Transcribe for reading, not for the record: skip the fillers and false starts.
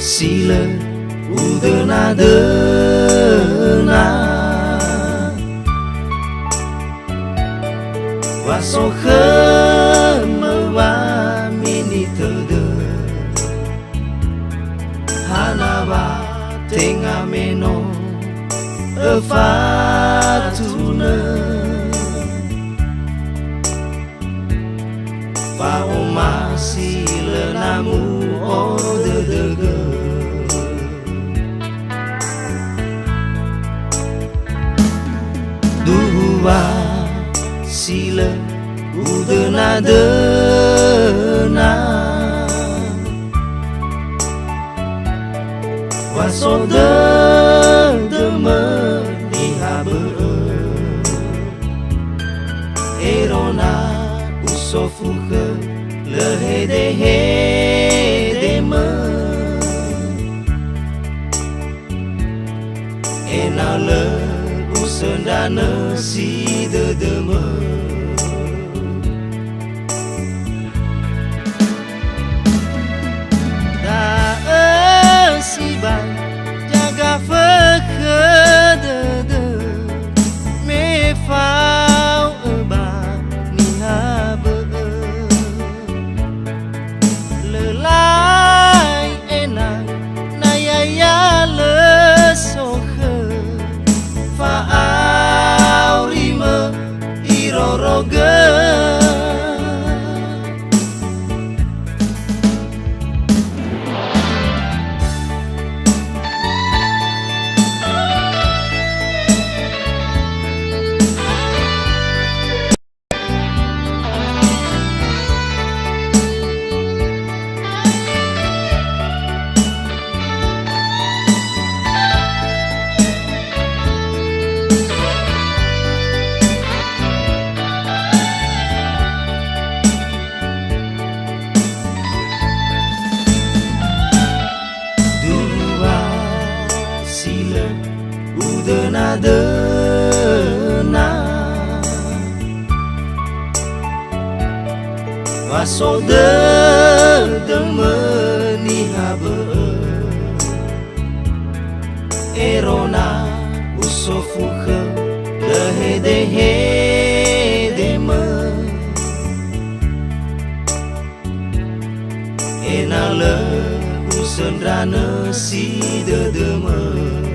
sila udana dena wasokan mewa mini tede hanawa tenga meno efatuna paoma sila namu odedege dua sila udana dena wasoda demeni habe erona usofuke lehede hedeme enale usendana si dedeme sibai jaga fakede me fau eba ni habe lelai enak nayaya lesohe faau rime iroroge udana dena wasoda demeni habe erona usofuke lehede hedeme enale usendrana si dedeme